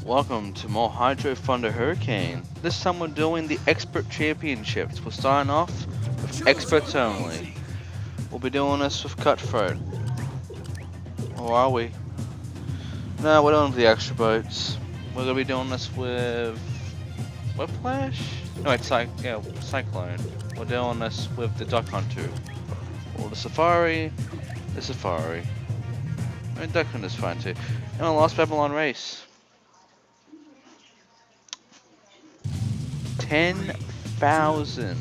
Welcome to more Hydro Thunder Hurricane. This time we're doing the Expert Championships. We're starting off with Experts Only. We'll be doing this with Cutthroat. Or are we? No, we're doing the extra boats. We're gonna be doing this with Whiplash? No, it's Cyclone. We're doing this with the Duck Hunter. Or the Safari. The Safari. I mean, Duck Hunter's fine too. And a Lost Babylon race. 10,000.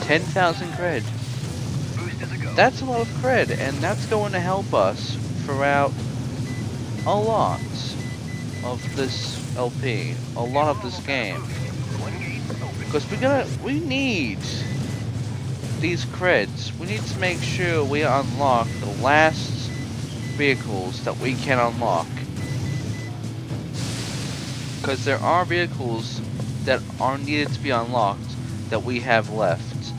10,000 cred. That's a lot of cred, and that's going to help us throughout a lot of this LP, a lot of this game. Because we need these creds. We need to make sure we unlock the last vehicles that we can unlock. Because there are vehicles that are needed to be unlocked that we have left.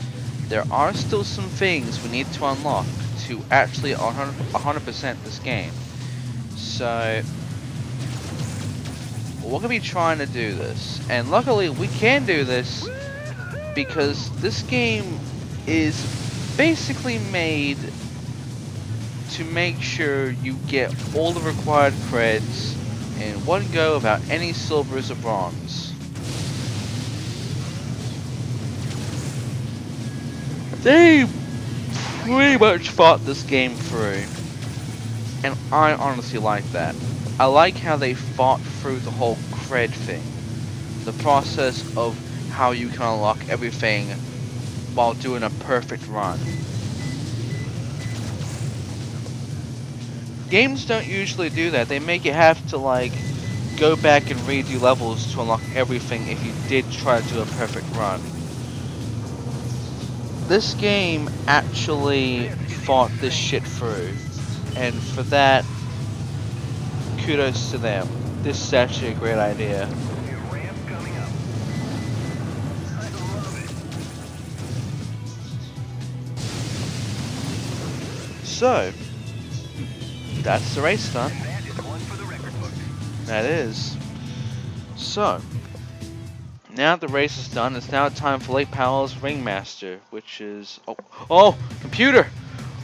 There are still some things we need to unlock to actually 100% this game. So we're going to be trying to do this. And luckily we can do this because this game is basically made to make sure you get all the required creds in one go without any silvers or bronze. They pretty much thought this game through, and I honestly like that. I like how they thought through the whole cred thing, the process of how you can unlock everything while doing a perfect run. Games don't usually do that. They make you have to like go back and redo levels to unlock everything if you did try to do a perfect run. This game actually thought this shit through, and for that, kudos to them. This is actually a great idea. So, that's the race done. That is. So, now the race is done, it's now time for Lake Powell's Ring Master, which is... Oh, computer!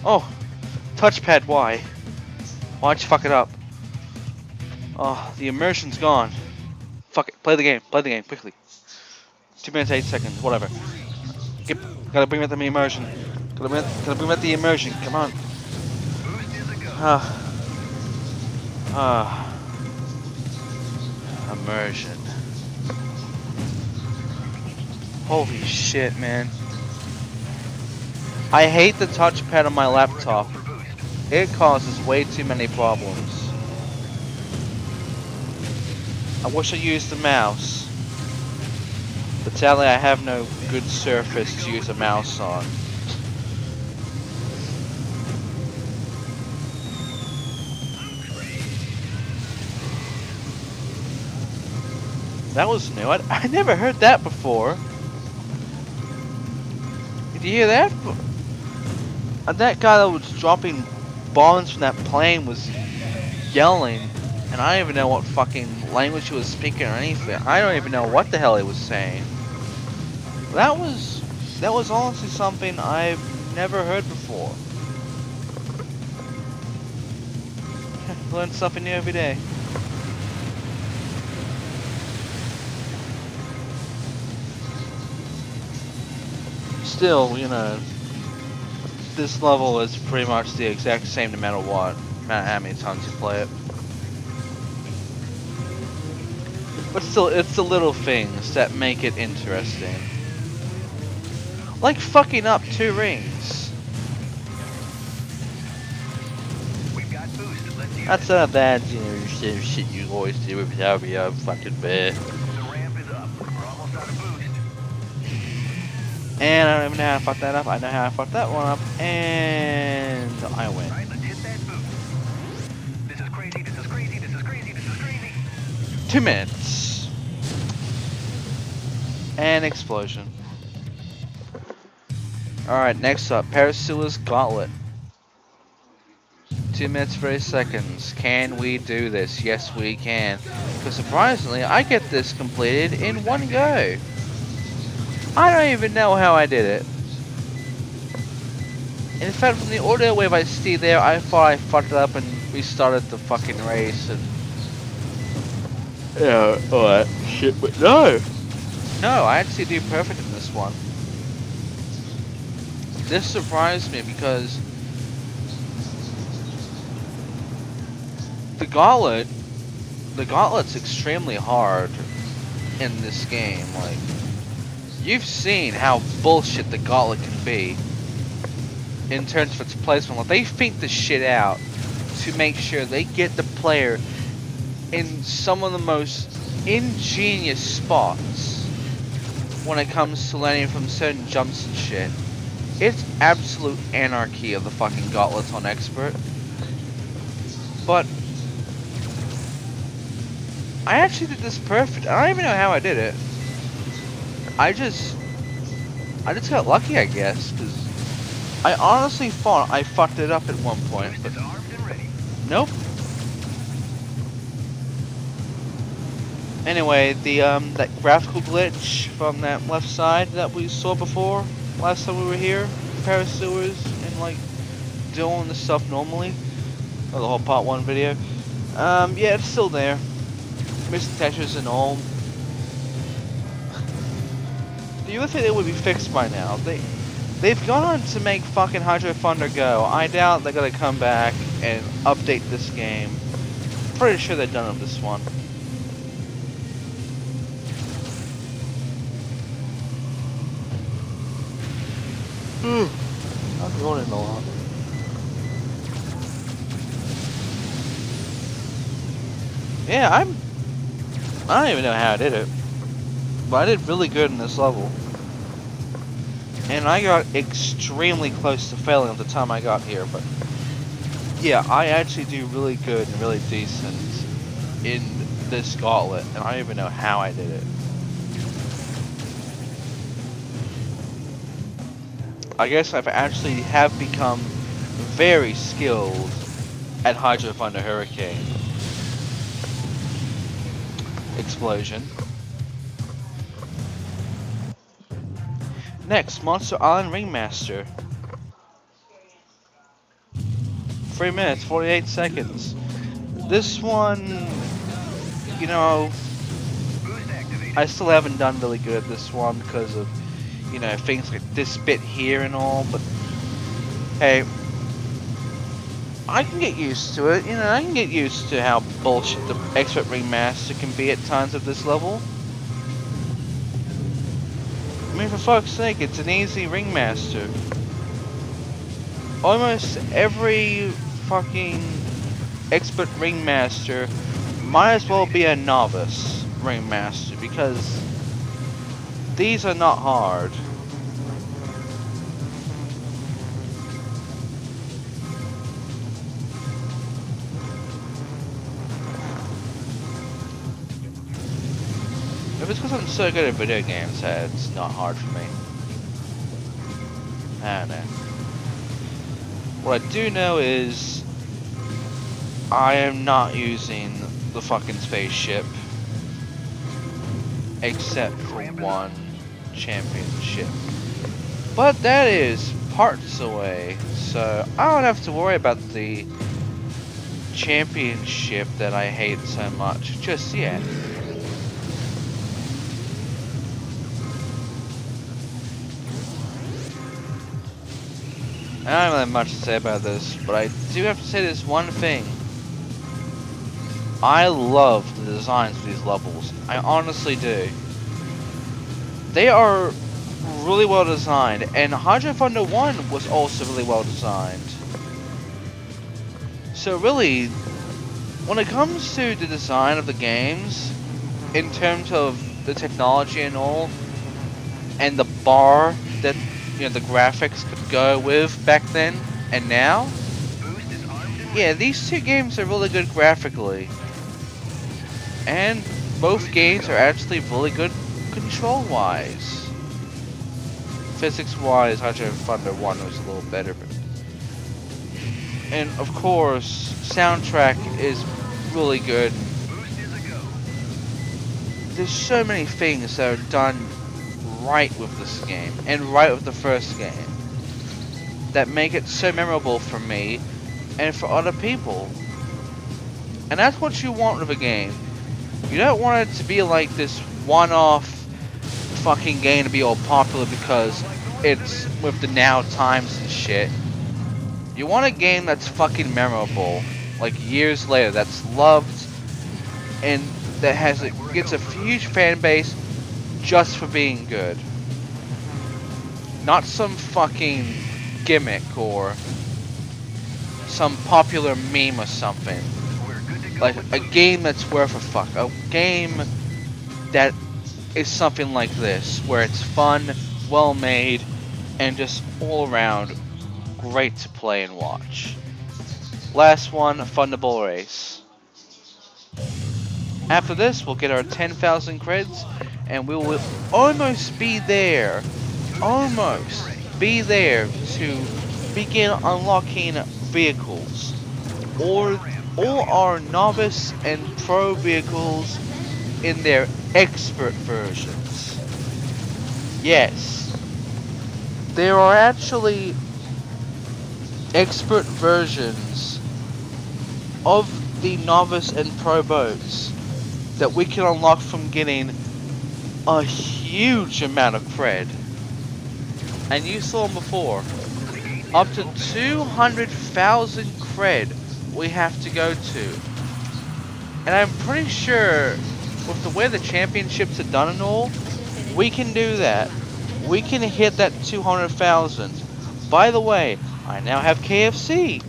Oh, touchpad, why? Why'd you fuck it up? Oh, the immersion's gone. Fuck it, play the game, quickly. 2 minutes, 8 seconds, whatever. Gotta bring back the immersion. Gotta bring back the immersion, come on. Immersion. Holy shit, man. I hate the touchpad on my laptop. It causes way too many problems. I wish I used the mouse. But sadly I have no good surface to use a mouse on. That was new. I never heard that before. Did you hear that? That guy that was dropping bombs from that plane was yelling, and I don't even know what fucking language he was speaking or anything. I don't even know what the hell he was saying. That was honestly something I've never heard before. Learn something new every day. Still, you know, this level is pretty much the exact same no matter what, no matter how many times you play it. But still, it's the little things that make it interesting. Like fucking up 2 rings. That's not bad, you know, shit you always do with your fucking bear. And I don't even know how to fuck that up. I know how to fuck that one up. And I win. 2 minutes. And explosion. Alright, next up. Parasila's Gauntlet. 2 2 minutes 30 seconds. Can we do this? Yes, we can. Because surprisingly, I get this completed in one go. I don't even know how I did it. In fact, from the audio wave I see there, I thought I fucked it up and restarted the fucking race and... yeah, alright, shit, but no! No, I actually do perfect in this one. This surprised me because... the Gauntlet's extremely hard in this game, like... you've seen how bullshit the Gauntlet can be. In terms of its placement, like, they think the shit out to make sure they get the player in some of the most ingenious spots when it comes to landing from certain jumps and shit. It's absolute anarchy of the fucking Gauntlets on Expert. But I actually did this perfect. I don't even know how I did it. I just got lucky, I guess, because I honestly thought I fucked it up at one point, but nope. Anyway, the that graphical glitch from that left side that we saw before last time we were here, Paris sewers, and like doing the stuff normally, or the whole part 1 video. Yeah, it's still there. Missing textures and all. You would think it would be fixed by now. They've gone on to make fucking Hydro Thunder go. I doubt they're gonna come back and update this game. Pretty sure they're done with this one. I'm yawning a lot. Yeah, I don't even know how I did it. But I did really good in this level. And I got extremely close to failing at the time I got here, but yeah, I actually do really good and really decent in this Gauntlet, and I don't even know how I did it. I guess I've actually have become very skilled at Hydro Thunder Hurricane. Explosion. Next, Monster Island Ring Master. 3 minutes, 48 seconds. This one, you know, I still haven't done really good at this one because of, you know, things like this bit here and all, but hey, I can get used to it, you know, I can get used to how bullshit the Expert Ring Master can be at times of this level. I mean, for fuck's sake, it's an easy Ring Master. Almost every fucking Expert Ring Master might as well be a novice Ring Master, because these are not hard. If it's because I'm so good at video games that it's not hard for me. I don't know. What I do know is I am not using the fucking spaceship except for one championship. But that is parts away, so I don't have to worry about the championship that I hate so much just yet. I don't really have much to say about this, but I do have to say this one thing. I love the designs for these levels. I honestly do. They are really well designed, and Hydro Thunder 1 was also really well designed. So really, when it comes to the design of the games, in terms of the technology and all, and the bar that, you know, the graphics could go with back then and now, yeah, these two games are really good graphically, and both games are actually really good control wise. Physics wise, Hydro Thunder 1 was a little better, but And of course, soundtrack is really good. There's so many things that are done right with this game, and right with the first game, that make it so memorable for me, and for other people. And that's what you want with a game. You don't want it to be like this one-off fucking game to be all popular because it's with the now times and shit. You want a game that's fucking memorable, like years later, that's loved, and that gets a huge fan base just for being good. Not some fucking gimmick or some popular meme or something. Like a game that's worth a fuck. A game that is something like this, where it's fun, well made, and just all around great to play and watch. Last one, Thunderbolt Race. After this, we'll get our 10,000 creds, and we will almost be there. Almost be there to begin unlocking vehicles. All our novice and pro vehicles in their expert versions. Yes, there are actually expert versions of the novice and pro boats that we can unlock from getting a huge amount of cred. And you saw them before. Up to 200,000 cred we have to go to. And I'm pretty sure with the way the championships are done and all, we can do that. We can hit that 200,000. By the way, I now have KFC.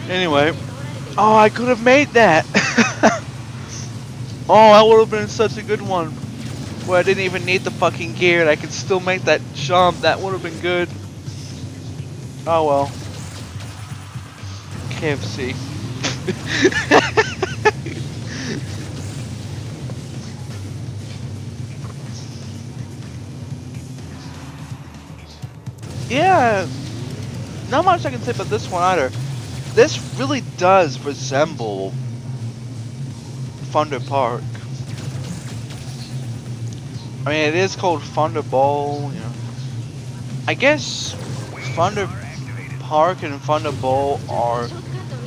Anyway, oh, I could have made that. Oh, that would have been such a good one. Where I didn't even need the fucking gear and I could still make that jump. That would have been good. Oh well. KFC. Yeah. Not much I can say about this one either. This really does resemble Thunder Park. I mean, it is called Thunder Bowl, you know. I guess Thunder Park and Thunder Bowl are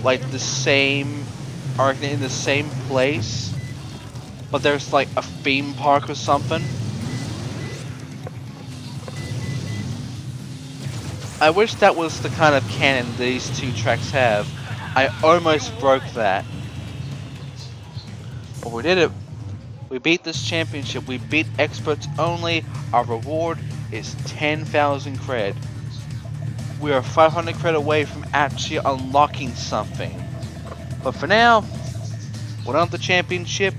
like the same, are in the same place, but there's like a theme park or something. I wish that was the kind of canon these two tracks have. I almost broke that. But we did it. We beat this championship. We beat experts only. Our reward is 10,000 cred. We are 500 cred away from actually unlocking something. But for now, we're done with the championship.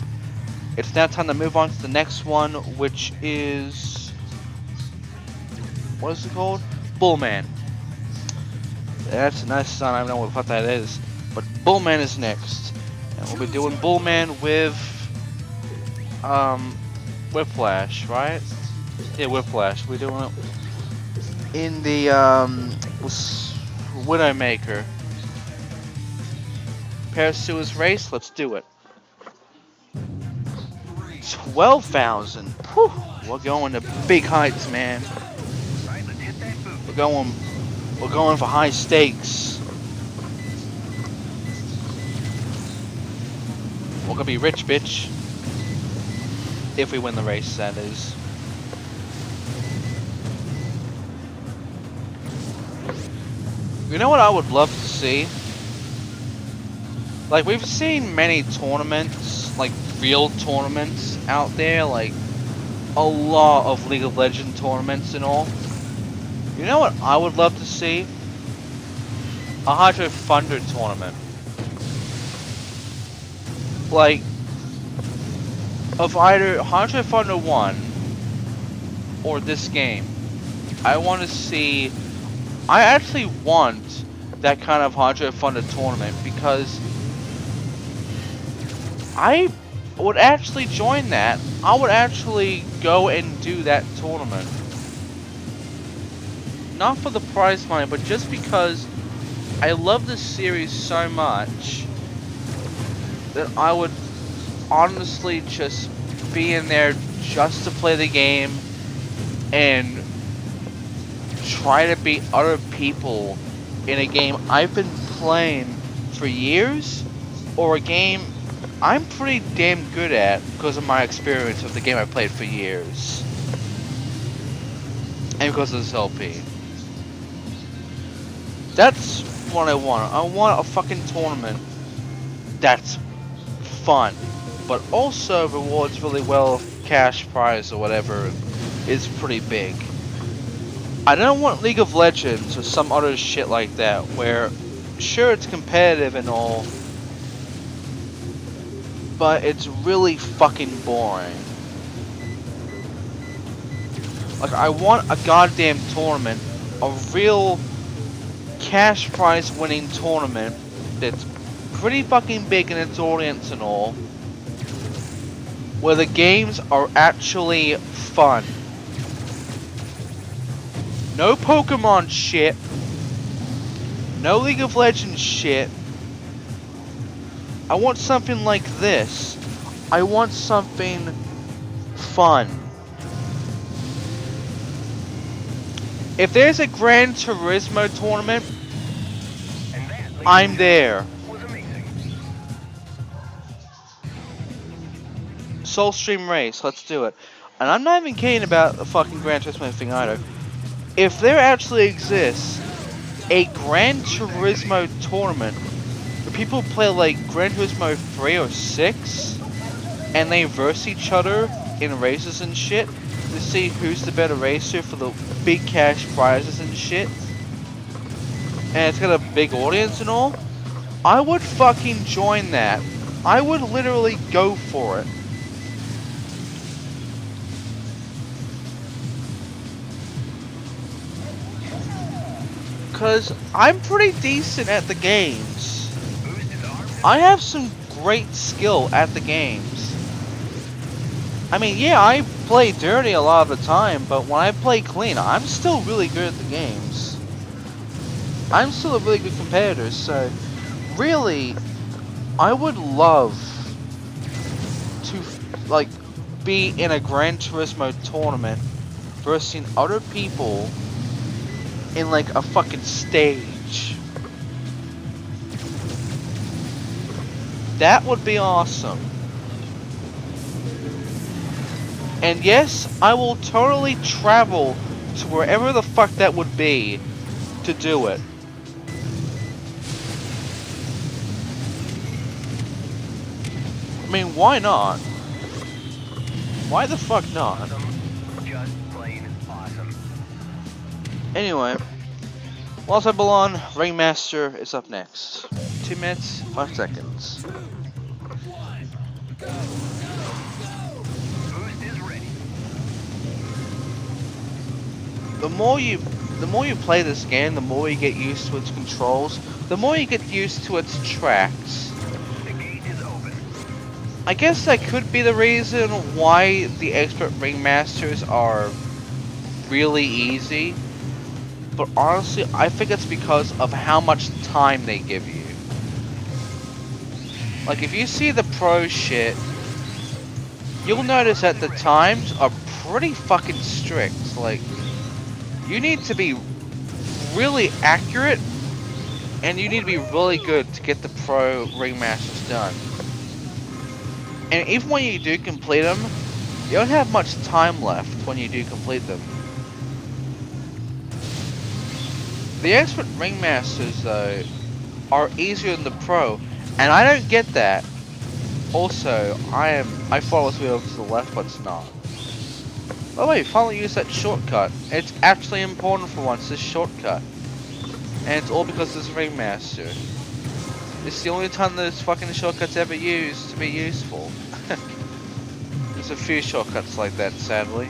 It's now time to move on to the next one, which is... what is it called? Bullman. That's a nice song. I don't know what that is. But Bullman is next. And we'll be doing Bullman with... Whiplash, right? Yeah, Whiplash. We're doing it in the Widowmaker. Paris to his race, let's do it. 12,000. Whew. We're going to big heights, man. We're going for high stakes. We're gonna be rich, bitch. If we win the race, that is. You know what I would love to see? Like, we've seen many tournaments, like real tournaments out there, like a lot of League of Legends tournaments and all. You know what I would love to see? A Hydro Thunder tournament. Like, of either Hydro Thunder 1 or this game. I want to see... I actually want that kind of hydro-funded tournament, because I would actually join that. I would actually go and do that tournament. Not for the prize money, but just because I love this series so much that I would honestly just be in there just to play the game and try to beat other people in a game I've been playing for years, or a game I'm pretty damn good at because of my experience of the game I played for years. And because of this LP. That's what I want. I want a fucking tournament that's fun, but also rewards really well if cash prize or whatever is pretty big. I don't want League of Legends or some other shit like that where, sure, it's competitive and all, but it's really fucking boring. Like, I want a goddamn tournament, a real cash prize winning tournament that's pretty fucking big in its audience and all, where the games are actually fun. No Pokemon shit. No League of Legends shit. I want something like this. I want something fun. If there's a Gran Turismo tournament, I'm there. Soulstream Race, let's do it. And I'm not even kidding about the fucking Gran Turismo thing either. If there actually exists a Gran Turismo tournament where people play like Gran Turismo 3 or 6 and they verse each other in races and shit to see who's the better racer for the big cash prizes and shit, and it's got a big audience and all, I would fucking join that. I would literally go for it. Cause I'm pretty decent at the games. I have some great skill at the games. I mean, yeah, I play dirty a lot of the time, but when I play clean, I'm still really good at the games. I'm still a really good competitor, so really, I would love to, like, be in a Gran Turismo tournament versus other people in, like, a fucking stage. That would be awesome. And yes, I will totally travel to wherever the fuck that would be to do it. I mean, why not? Why the fuck not? Just plain awesome. Anyway, whilst I belong, Ring Master is up next. 2 minutes, 5 seconds. Boost is ready. The more you play this game, the more you get used to its controls, the more you get used to its tracks. The gate is open. I guess that could be the reason why the expert Ring Masters are really easy. But honestly, I think it's because of how much time they give you. Like, if you see the pro shit, you'll notice that the times are pretty fucking strict. Like, you need to be really accurate, and you need to be really good to get the pro Ring Masters done. And even when you do complete them, you don't have much time left when you do complete them. The expert Ring Masters, though, are easier than the pro, and I don't get that. Also, I thought it was wheel to the left, but it's not. By the way, finally use that shortcut. It's actually important for once, this shortcut. And it's all because of this Ring Master. It's the only time this fucking shortcut's ever used to be useful. There's a few shortcuts like that, sadly.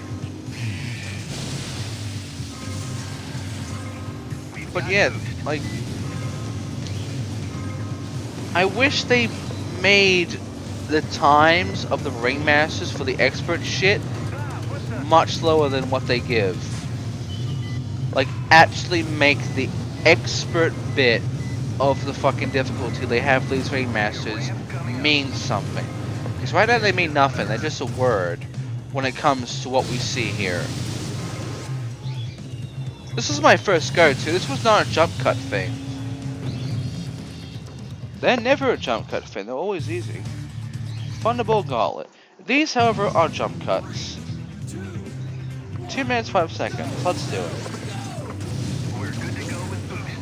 But yeah, like, I wish they made the times of the Ring Masters for the expert shit much lower than what they give. Like, actually make the expert bit of the fucking difficulty they have for these Ring Masters mean something. Because right now they mean nothing, they're just a word when it comes to what we see here. This is my first go-to, this was not a jump cut thing. They're never a jump cut thing, they're always easy. Thunderbolt Gauntlet. These, however, are jump cuts. 2 minutes 5 seconds, let's do it. We're good to go with boost.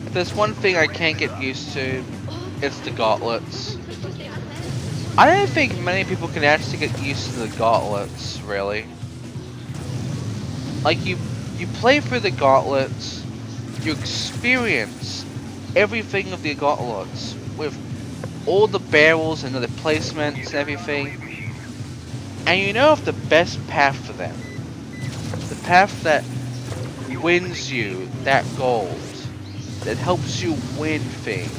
If there's one thing I can't get used to, it's the gauntlets. I don't think many people can actually get used to the gauntlets, really. Like, you play through the gauntlets, you experience everything of the gauntlets, with all the barrels and the placements and everything, and you know of the best path for them. The path that wins you that gold, that helps you win things.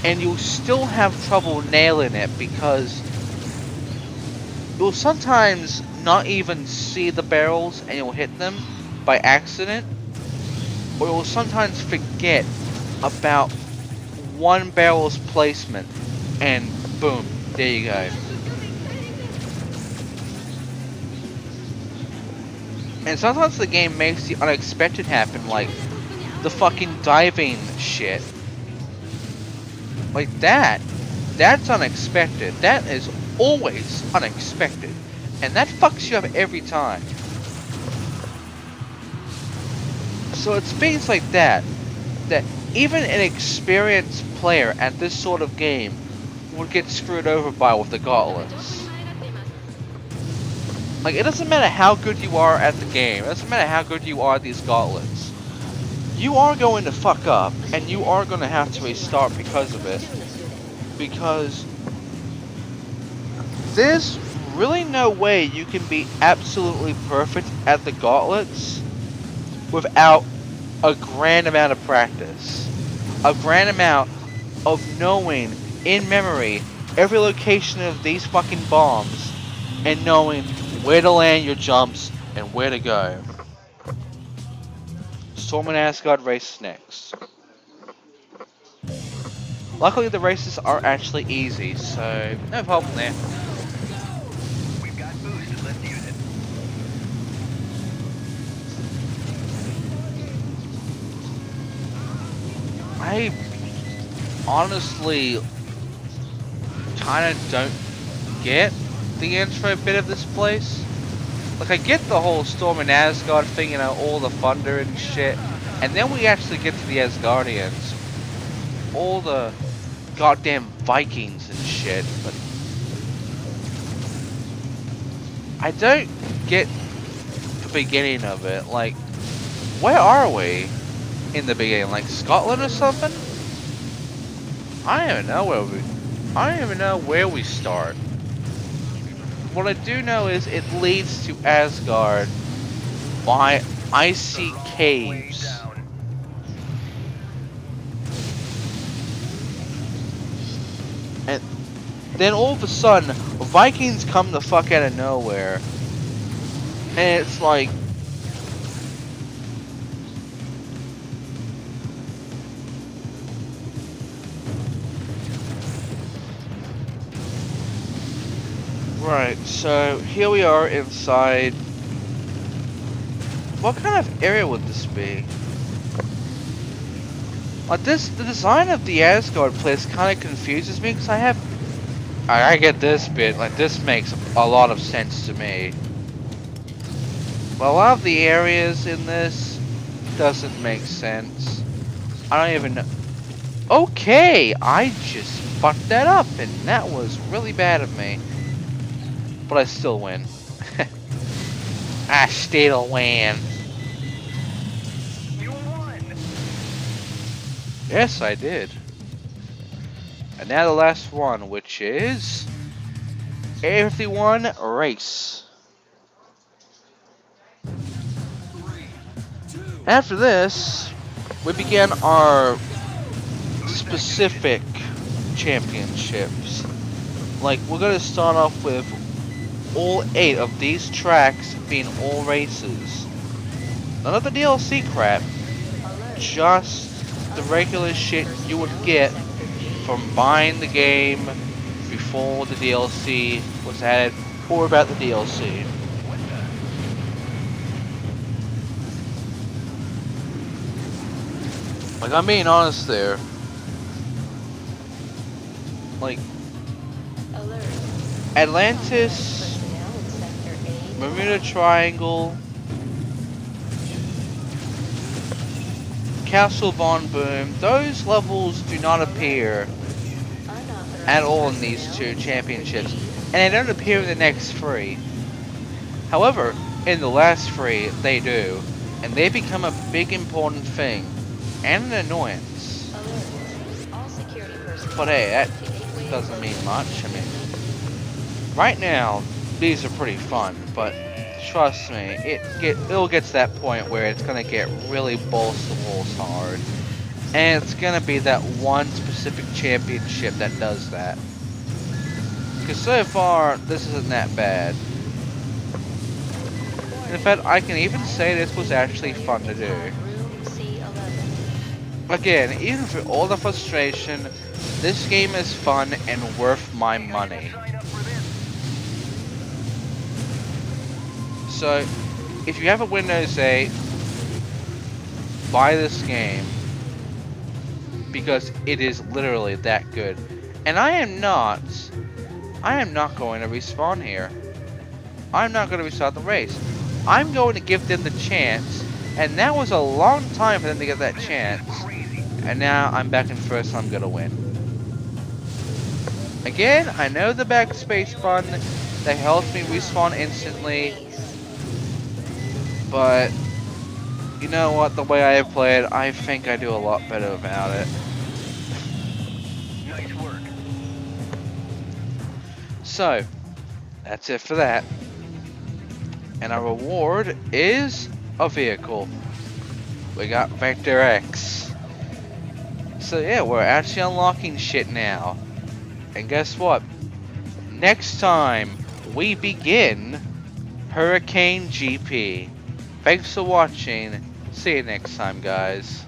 And you'll still have trouble nailing it because you'll sometimes not even see the barrels and you'll hit them by accident, or you'll sometimes forget about one barrel's placement and boom, there you go. And sometimes the game makes the unexpected happen, like the fucking diving shit. Like that's unexpected. That is always unexpected. And that fucks you up every time. So it's things like that, that even an experienced player at this sort of game would get screwed over by with the gauntlets. Like, it doesn't matter how good you are at the game, it doesn't matter how good you are at these gauntlets. You are going to fuck up, and you are going to have to restart because of it. Because there's really no way you can be absolutely perfect at the gauntlets without a grand amount of practice. A grand amount of knowing in memory every location of these fucking bombs and knowing where to land your jumps and where to go. Storm and Asgard race next. Luckily the races are actually easy, so no problem there. We've got boost. Let's use it. I honestly kind of don't get the intro bit of this place. Like, I get the whole Storm and Asgard thing, you know, all the thunder and shit, and then we actually get to the Asgardians. All the goddamn Vikings and shit, but I don't get the beginning of it. Like, where are we in the beginning? Like Scotland or something? I don't even know where we start. What I do know is it leads to Asgard by icy caves. And then all of a sudden, Vikings come the fuck out of nowhere. And it's like, right, so here we are inside. What kind of area would this be? Like this, the design of the Asgard place kind of confuses me because I get this bit, like this makes a lot of sense to me. But a lot of the areas in this doesn't make sense. I don't even know. Okay, I just fucked that up and that was really bad of me. But I still win. I still win. You won. Yes, I did. And now the last one, which is Area 51 Race. 3, 2, After this, we began our specific championships. Like, we're gonna start off with all 8 of these tracks being all races. None of the DLC crap, just the regular shit you would get from buying the game before the DLC was added, or about the DLC. Like, I'm being honest there. Like, Atlantis, Bermuda Triangle, Castle Von Boom, those levels do not appear at all in these 2 championships, and they don't appear in the next 3. However, in the last 3, they do, and they become a big important thing, and an annoyance. But hey, that doesn't mean much. I mean, right now, these are pretty fun, but trust me, it'll get to that point where it's gonna get really balls to walls hard. And it's gonna be that one specific championship that does that. Because so far, this isn't that bad. In fact, I can even say this was actually fun to do. Again, even for all the frustration, this game is fun and worth my money. So, if you have a Windows 8, buy this game. Because it is literally that good. And I am not going to respawn here. I'm not going to restart the race. I'm going to give them the chance, and that was a long time for them to get that chance. And now I'm back in first, and I'm going to win. Again, I know the backspace button that helps me respawn instantly, but you know what, the way I have played, I think I do a lot better about it. Nice work. So, that's it for that. And our reward is a vehicle. We got Vector X. So yeah, we're actually unlocking shit now. And guess what? Next time, we begin Hurricane GP. Thanks for watching. See you next time, guys.